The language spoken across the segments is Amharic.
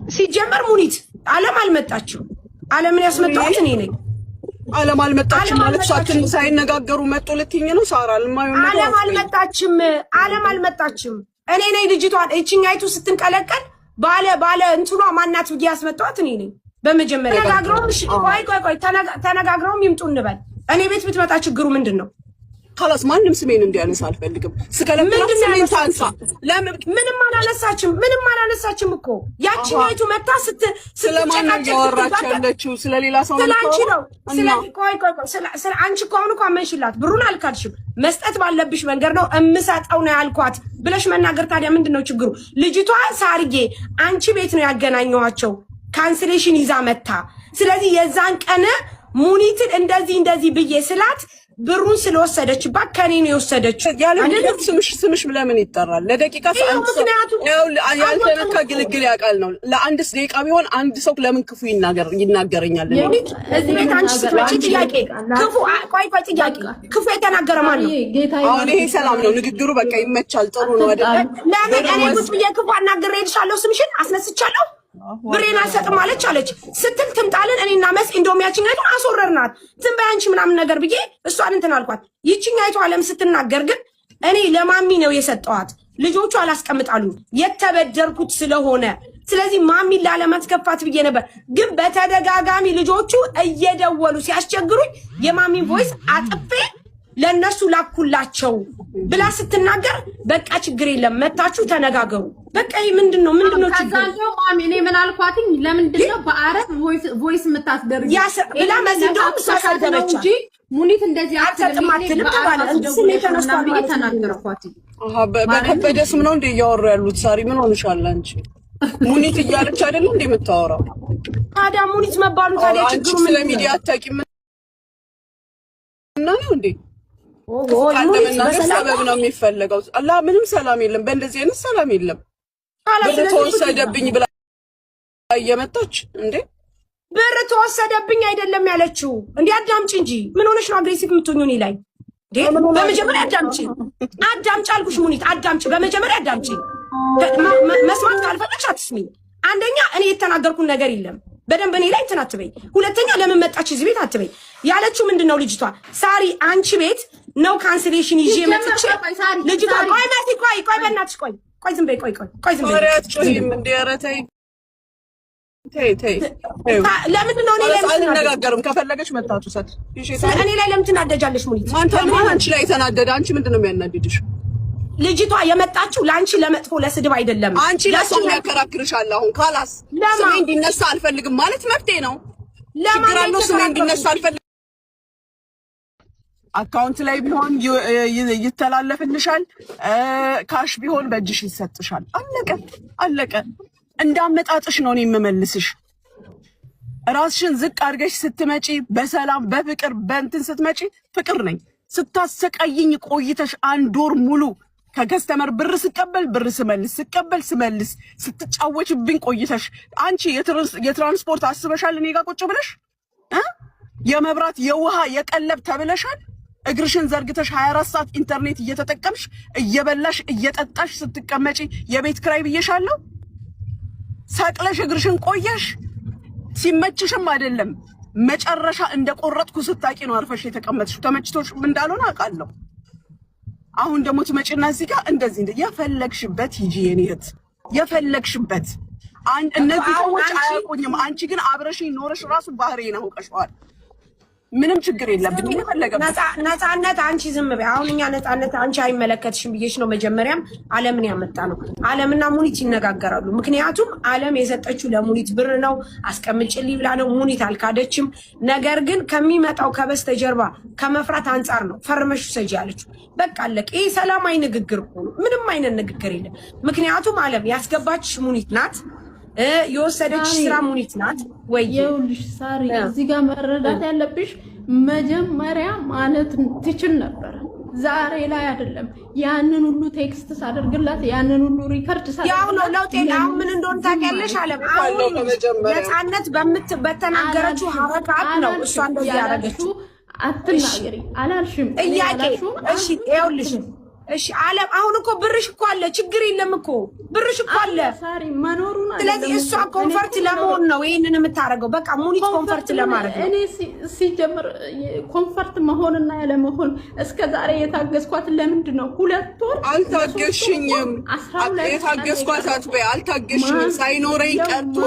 ሲጀመር ሙኒት ዓለም አልመጣችም። ዓለምን ያስመጣሁት እኔ ነኝ። ዓለም አልመጣችም ማለት ሳትን ሳይነጋገሩ መጥቶ ልትይኝ ነው ሳራ? ዓለም አልመጣችም። ዓለም አልመጣችም። እኔ ነኝ ልጅቷን እቺኛይቱ ስትንቀለቀል ባለ እንትኗ ማናት ብዬ ያስመጣሁት እኔ ነኝ። በመጀመሪያ ተነጋግረውም ይምጡ እንበል። እኔ ቤት ብትመጣ ችግሩ ምንድነው? خلاص ማንም ስሜን እንዲያነሳ አልፈልግም። ስከለምላት ስሜን ታንሳ። ለምን ምንም አላነሳችም እኮ ያቺኛይቱ መጣ ስለማን ያወራች ያለችው ስለሌላ ሰው ነው። ስለ አንቺ እኮ አሁን እኮ አመንሽላት። ብሩን አልካድሽም። መስጠት ባለብሽ መንገድ ነው እምሰጠው ነው ያልኳት ብለሽ መናገር። ታዲያ ምንድነው ችግሩ? ልጅቷ ሳርጌ አንቺ ቤት ነው ያገናኘዋቸው ካንስሌሽን ይዛ መታ። ስለዚህ የዛን ቀን ሙኒትን እንደዚህ ብዬ ስላት ብሩን ስለወሰደችባት ከኔ ነው የወሰደችው። ያለበት ስምሽ ለምን ይጠራል? ለደቂቃ ያልተነካ ግልግል ያቃል ነው። ለአንድ ደቂቃ ቢሆን አንድ ሰው ለምን ክፉ ይናገረኛል? እዚህ ቤት አንቺ ስትመጪ ጥያቄ ጥያቄ ክፉ የተናገረ ማን ነው? አሁን ይሄ ሰላም ነው ንግግሩ። በቃ ይመቻል፣ ጥሩ ነው አይደል? ለምን እኔ ቁጭ ብዬ ክፉ አናግሬልሻለሁ፣ ስምሽን አስነስቻለሁ፣ ብሬን አልሰጥም አለች ስትል ትምጣልን። እኔና መስ እንደውሚያችኛይቱን አስወረርናት። ዝም በይ አንቺ ምናምን ነገር ብዬ እሷን እንትን አልኳት። ይችኛይቱ ዓለም ስትናገር ግን እኔ ለማሚ ነው የሰጠዋት። ልጆቹ አላስቀምጣሉ የተበደርኩት ስለሆነ ስለዚህ ማሚን ላለማስከፋት ብዬ ነበር። ግን በተደጋጋሚ ልጆቹ እየደወሉ ሲያስቸግሩኝ የማሚን ቮይስ አጥፌ ለነሱ ላኩላቸው ብላ ስትናገር በቃ ችግር የለም መታችሁ ተነጋገሩ። በቃ ይሄ ምንድነው ችግር? ከዛው ማሚ እኔ ምን አልኳትኝ? ለምንድነው በአረብ ቮይስ የምታስደርጊ ብላ መዝንዶም ሳሳደረች እንጂ ሙኒት እንደዚህ አትልም ተባለ። እንስም የተነስተው ተናገርኳት። በከበደ ስም ነው እንደ እያወሩ ያሉት። ሳሪ ምን ሆነሻል አንቺ? ሙኒት እያለች አይደለም እንደ የምታወራው። ታዲያ ሙኒት መባሉ ታዲያ ችግሩ ምን? ስለ ሚዲያ አታውቂም እና ነው እንዴ? ሰበብ ነው የሚፈለገው። አላ ምንም ሰላም የለም። በእንደዚህ አይነት ሰላም የለም። ብር ተወሰደብኝ ብላ እየመጣች እንዴ? ብር ተወሰደብኝ አይደለም ያለችው። እንዴ አዳምጪ እንጂ ምን ሆነሽ ነው አግሬሲቭ የምትሆኚው እኔ ላይ? በመጀመሪያ አዳምጪ አልኩሽ ሙኒት፣ አዳምጪ። በመጀመሪያ አዳምጪ። መስማት ካልፈለግሽ አትስሚ። አንደኛ እኔ የተናገርኩት ነገር የለም። በደንብ እኔ ላይ እንትን አትበይ። ሁለተኛ ለምን መጣች እዚህ ቤት አትበይ። ያለችው ምንድነው ልጅቷ? ሳሪ አንቺ ቤት ነው ካንስሌሽን ይዤ መጥቼ ልጅቷ ቆይ በእናትሽ ቆይ ዝም በይ ቆይ ዝም በይ። ተይ ለምን ነው እኔ ላይ አልነጋገርም። ከፈለገች መጣችሁ ሰጥ እኔ ላይ ለምን ትናደጃለሽ ሙኒት? ማን አንቺ ላይ ተናደደ? አንቺ ምንድነው የሚያናድድሽ? ልጅቷ የመጣችው ለአንቺ ለመጥፎ ለስድብ አይደለም። አንቺ ለሰው ያከራክርሻል። አሁን ካላስ ስሜ እንዲነሳ አልፈልግም ማለት መብቴ ነው። ችግር አለው? ስሜ እንዲነሳ አልፈልግም። አካውንት ላይ ቢሆን ይተላለፍልሻል፣ ካሽ ቢሆን በእጅሽ ይሰጥሻል። አለቀ። እንዳመጣጥሽ ነው እኔ የምመልስሽ። ራስሽን ዝቅ አድርገሽ ስትመጪ በሰላም በፍቅር በእንትን ስትመጪ ፍቅር ነኝ። ስታሰቃይኝ ቆይተሽ አንድ ወር ሙሉ ከከስተመር ብር ስቀበል ስመልስ ስትጫወችብኝ ቆይተሽ አንቺ የትራንስፖርት አስበሻል? እኔ ጋር ቁጭ ብለሽ የመብራት የውሃ የቀለብ ተብለሻል። እግርሽን ዘርግተሽ 24 ሰዓት ኢንተርኔት እየተጠቀምሽ እየበላሽ እየጠጣሽ ስትቀመጪ የቤት ክራይ ብዬሻለሁ። ሰቅለሽ እግርሽን ቆየሽ። ሲመችሽም አይደለም መጨረሻ እንደቆረጥኩ ስታቂ ነው አርፈሽ የተቀመጥሽው። ተመችቶሽ እንዳልሆነ አውቃለሁ። አሁን ደግሞ ትመጪና እዚህ ጋር እንደዚህ የፈለግሽበት ሂጂ የኔ እህት፣ የፈለግሽበት እነዚህ ሰዎች አያውቁኝም። አንቺ ግን አብረሽኝ ኖረሽ ራሱ ባህሪዬን አውቀሽዋል። ምንም ችግር የለብኝ። ነፃነት አንቺ ዝም በይ። አሁን እኛ ነፃነት አንቺ አይመለከትሽም ብዬሽ ነው መጀመሪያም ዓለምን ያመጣ ነው። ዓለምና ሙኒት ይነጋገራሉ። ምክንያቱም ዓለም የሰጠችው ለሙኒት ብር ነው፣ አስቀምጭልኝ ብላ ነው። ሙኒት አልካደችም። ነገር ግን ከሚመጣው ከበስተጀርባ ከመፍራት አንጻር ነው ፈርመሽ ሰጂ ያለችው። በቃ አለቀ። ይሄ ሰላማዊ ንግግር እኮ ነው። ምንም አይነት ንግግር የለም። ምክንያቱም ዓለም ያስገባችሽ ሙኒት ናት፣ የወሰደች ስራ ሙኒት ናት። ወይ ይኸውልሽ ሳሪ እዚህ ጋር መረዳት ያለብሽ መጀመሪያ ማለት ትችል ነበር፣ ዛሬ ላይ አይደለም። ያንን ሁሉ ቴክስት ሳደርግላት ያንን ሁሉ ሪከርድ ሳደርግላት ያው ነው ለውጥ። አሁን ምን እንደሆነ ታውቂያለሽ? ዓለም አሁን ነፃነት በተናገረችው ሀረካት ነው እሷ እንደዚህ ያደረገችው። አትናገሪ አላልሽም? ጥያቄ እሺ፣ ይኸውልሽ እሺ ዓለም አሁን እኮ ብርሽ እኮ አለ፣ ችግር የለም እኮ ብርሽ እኮ አለ። ስለዚህ እሷ ኮንፈርት ለመሆን ነው ይሄንን የምታረገው። በቃ ሙኒት ኮንፈርት ለማድረግ ነው። እኔ ሲጀምር ኮንፈርት መሆንና ያለ መሆን እስከ ዛሬ የታገስኳት ለምንድን ነው? 2 ወር አልታገሽኝም። የታገስኳት አትበይ። አልታገሽኝም። ሳይኖረኝ ቀርቶ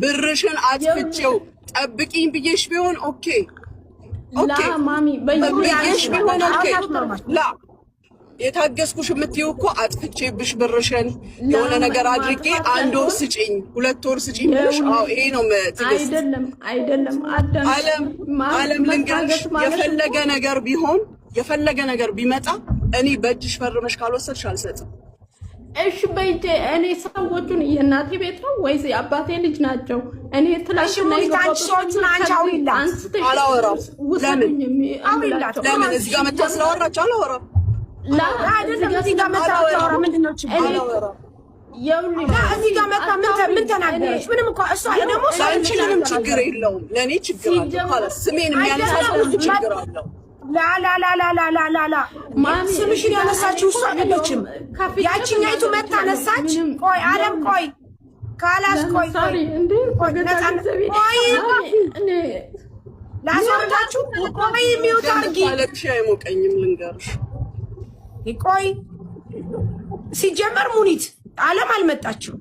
ብርሽን አጥፍቼው ጠብቂኝ ብዬሽ ቢሆን ኦኬ ኦኬ ማሚ ብዬሽ ቢሆን ኦኬ ላ የታገስኩሽ የምትይው እኮ አጥፍቼብሽ ብርሽን የሆነ ነገር አድርጌ 1 ወር ስጪኝ 2 ወር ስጪኝ ብለሽ ይሄ ነው ትግስት አይደለም። ዓለም ልንገርሽ፣ የፈለገ ነገር ቢመጣ እኔ በእጅሽ ፈርመሽ ካልወሰድሽ አልሰጥም። እሺ በይቴ እኔ ሰዎቹን የእናቴ ቤት ነው ወይስ የአባቴ ልጅ ናቸው? እኔ ትላንት ነው ታንቺዎቹን አንቻውይላት አላወራም። ለምን እዚህ ጋር መታ ስለወራች አላወራም። አይደለም እዚህ ጋር መታ አላወራም። ምንድነው ችግር? እዚህ ጋር መታ ምን ተናገረች? ምንም እኮ እሷ ደግሞ አንቺንም ችግር የለውም። ለኔ ችግር አለው። خلاص ስሜን የሚያነሳው ችግር አለው። ላ ስምሽን ያነሳችው እሷ አይደለችም። ያቺኛይቱ መታ ነሳች። ቆይ ዓለም ቆይ ካላስ ቆይ ላስወርዳችሁ። ቆይ ሚውት አድርጊ። አለብሽ አይሞቀኝም ልንገርሽ። ቆይ ሲጀመር ሙኒት ዓለም አልመጣችም።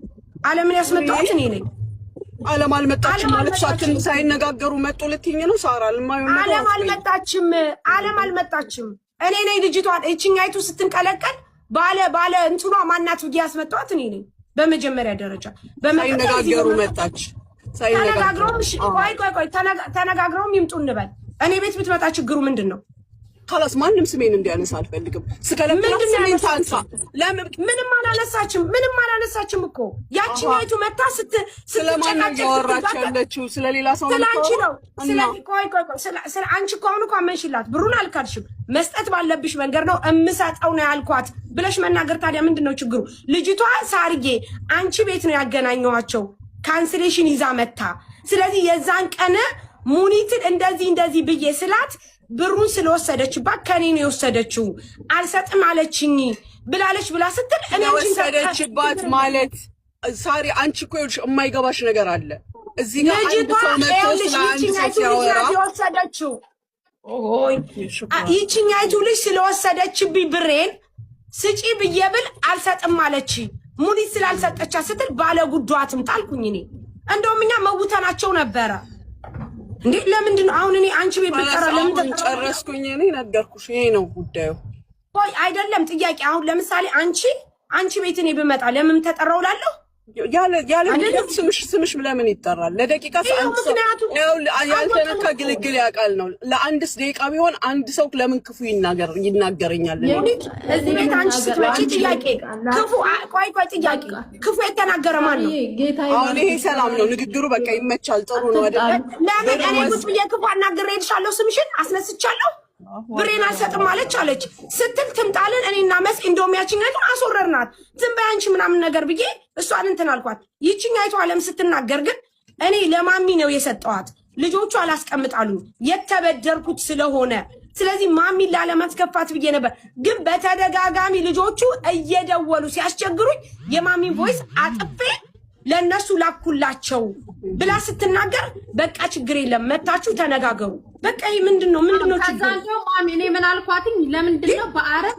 ዓለምን ያስመጣሁት እኔ ነኝ። ዓለም አልመጣችም ማለት ሳትን ሳይነጋገሩ መጡ ልትይኝ ነው? ሳራ ዓለም አልመጣችም። እኔ ነኝ ልጅቷን እቺኛይቱ ስትንቀለቀል ባለ እንትኗ ማናት ብዬ ያስመጣሁት እኔ ነኝ። በመጀመሪያ ደረጃ ሳይነጋገሩ መጣች። ተነጋግረውም ይምጡ እንበል። እኔ ቤት ብትመጣ ችግሩ ምንድን ነው? خلاص ማንም ስሜን እንዲያነሳ አልፈልግም። ስከለምናት ስሜን ታንሳ። ለምን ምንም አላነሳችም እኮ ያቺኛይቱ መታ ስለማን ያወራች ያለችው? ስለሌላ ሰው ነው። ስለአንቺ ነው። ስለ አንቺ እኮ አሁን እኮ አመንሽላት። ብሩን አልካድሽም። መስጠት ባለብሽ መንገድ ነው እምሰጠው ነው ያልኳት ብለሽ መናገር። ታዲያ ምንድነው ችግሩ? ልጅቷ ሳርጌ አንቺ ቤት ነው ያገናኘዋቸው ካንስሌሽን ይዛ መታ። ስለዚህ የዛን ቀን ሙኒትን እንደዚህ ብዬ ስላት ብሩን ስለወሰደችባት ከኔ ነው የወሰደችው። አልሰጥም አለችኝ ብላለች ብላ ስትል እኔ ወሰደችባት ማለት ሳሪ አንቺ እኮ ይኸውልሽ የማይገባሽ ነገር አለ። እዚህ ጋር አንድ ሰው መጥቶ ስለአንድ ሰው ሲያወራ የወሰደችው ይቺኛይቱ ልጅ ስለወሰደችብኝ ብሬን ስጪ ብዬ ብል አልሰጥም አለች። ሙኒት ስላልሰጠቻ ስትል ባለ ጉዷ ትምጣ አልኩኝ። እኔ እንደውም እኛ መውተናቸው ነበረ። እንዴ ለምንድን ነው አሁን እኔ አንቺ ቤት ብትጠራ ለምን ተጨረስኩኝ? እኔ ነገርኩሽ፣ ይሄ ነው ጉዳዩ። ቆይ አይደለም ጥያቄ። አሁን ለምሳሌ አንቺ ቤት እኔ ብመጣ ለምን ተጠራው እላለሁ? ያለ ስምሽ ለምን ይጠራል? ለደቂቃ ያልተነካ ግልግል ያውቃል ነው። ለአንድስ ደቂቃ ቢሆን አንድ ሰው ለምን ክፉ ይናገረኛል? እዚህ ቤት አንቺ ስትመጪ ጥያቄ ክፉ ቆይ ጥያቄ ክፉ የተናገረ ማን ነው? አሁን ይሄ ሰላም ነው ንግግሩ። በቃ ይመቻል፣ ጥሩ ነው አይደል? ለምን እኔ ቁጭ ብዬ ክፉ አናግሬልሻለሁ፣ ስምሽን አስነስቻለሁ፣ ብሬን አልሰጥም አለች ስትል ትምጣልን። እኔና መስ እንደውም ያቺኛይቱን አስወረርናት። ዝም በይ አንቺ ምናምን ነገር ብዬ እሷን እንትን አልኳት። ይቺኛይቱ ዓለም ስትናገር ግን እኔ ለማሚ ነው የሰጠዋት። ልጆቹ አላስቀምጣሉ የተበደርኩት ስለሆነ ስለዚህ ማሚን ላለማስከፋት ብዬ ነበር። ግን በተደጋጋሚ ልጆቹ እየደወሉ ሲያስቸግሩኝ የማሚን ቮይስ አጥፌ ለነሱ ላኩላቸው ብላ ስትናገር በቃ ችግር የለም መታችሁ ተነጋገሩ። በቃ ይሄ ምንድነው ችግሩ? ከዛው ማሚ እኔ ምን አልኳትኝ? ለምንድነው በአረብ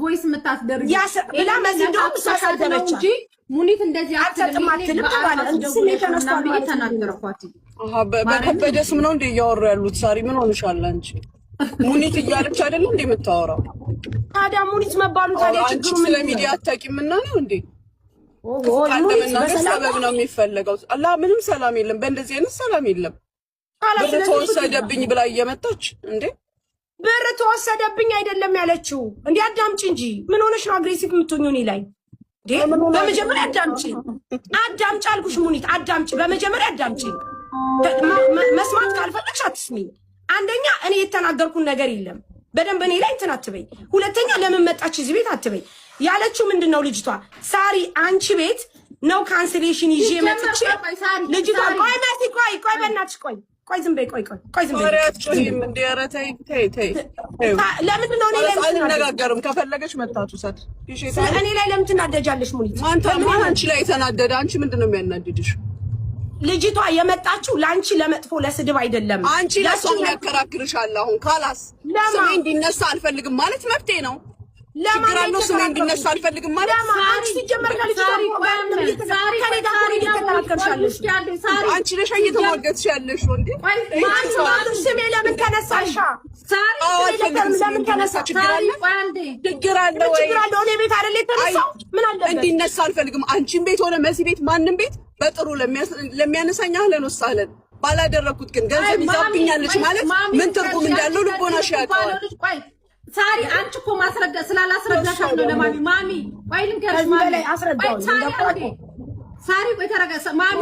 ቮይስ የምታስደርግ ብላ መዝንደው ተሳደበች እንጂ ሙኒት እንደዚህ አትሰጥማትልም ተባለ። እንስም የተነስቷል ተናገርኳት። በከበደ ስም ነው እንደ እያወሩ ያሉት። ሳሪ ምን ሆነሻል አንቺ? ሙኒት እያለች አይደል እንደ የምታወራው? ታዲያ ሙኒት መባሉ ታዲያ ችግሩ ምን? ስለ ሚዲያ አታውቂምና ነው እንዴ? ሰበብ ነው የሚፈለገው። አላ ምንም ሰላም የለም። በእንደዚህ አይነት ሰላም የለም። ብር ተወሰደብኝ ብላ እየመጣች እንዴ? ብር ተወሰደብኝ አይደለም ያለችው። እንዴ አዳምጪ እንጂ ምን ሆነሽ ነው አግሬሲቭ የምትሆኚው እኔ ላይ? በመጀመሪያ አዳምጪ አልኩሽ ሙኒት፣ አዳምጪ። በመጀመሪያ አዳምጪ። መስማት ካልፈለግሽ አትስሚ። አንደኛ እኔ የተናገርኩን ነገር የለም። በደንብ እኔ ላይ እንትን አትበይ። ሁለተኛ ለምን መጣች እዚህ ቤት አትበይ። ያለችው ምንድነው ልጅቷ? ሳሪ አንቺ ቤት ነው ካንስሌሽን ይዤ መጥቼ ልጅቷ ቆይ መሲ ቆይ በእናትሽ ቆይ ዝም በይ ቆይ ዝም በይ አትጮሂም እንዴ? ኧረ ተይ ለምንድን ነው እኔ ላይ አንነጋገርም? ከፈለገች መታቱ ሰድ እኔ ላይ ለምን ትናደጃለሽ? ሙኒት ማን አንቺ ላይ የተናደደ? አንቺ ምንድን ነው የሚያናድድሽ? ልጅቷ የመጣችው ለአንቺ ለመጥፎ ለስድብ አይደለም። አንቺ ለሷን ያከራክርሻል። አሁን ካላስ ስሜ እንዲነሳ አልፈልግም ማለት መብቴ ነው። ችግር አለው ስሜ እንዲነሳ አልፈልግም ማለት አንቺ ሲጀመር ከልጅቷ አንቺ ነሽ እየተሟገትሽ ያለሽ እንዴ? ስሜ ለምን ተነሳሻ? ለምን ተነሳ? ችግር አለ ወይ? እኔ ቤት አይደል የተነሳው? ምን አለበት? እንዲነሳ አልፈልግም። አንቺን ቤት ሆነ መሲ ቤት ማንም ቤት በጥሩ ለሚያነሳኝ አህለን ወሳለን። ባላደረኩት ግን ገንዘብ ይዛብኛለች ማለት ምን ትርጉም እንዳለው ልቦናሽ ያውቀዋል። ሳሪ አንቺ እኮ ማስረዳት ስላላስረዳሻት ነው ለማሚ ቆይ ልንገርሽ ማሚ ሳሪ ቆይ ተረጋጋ ማሚ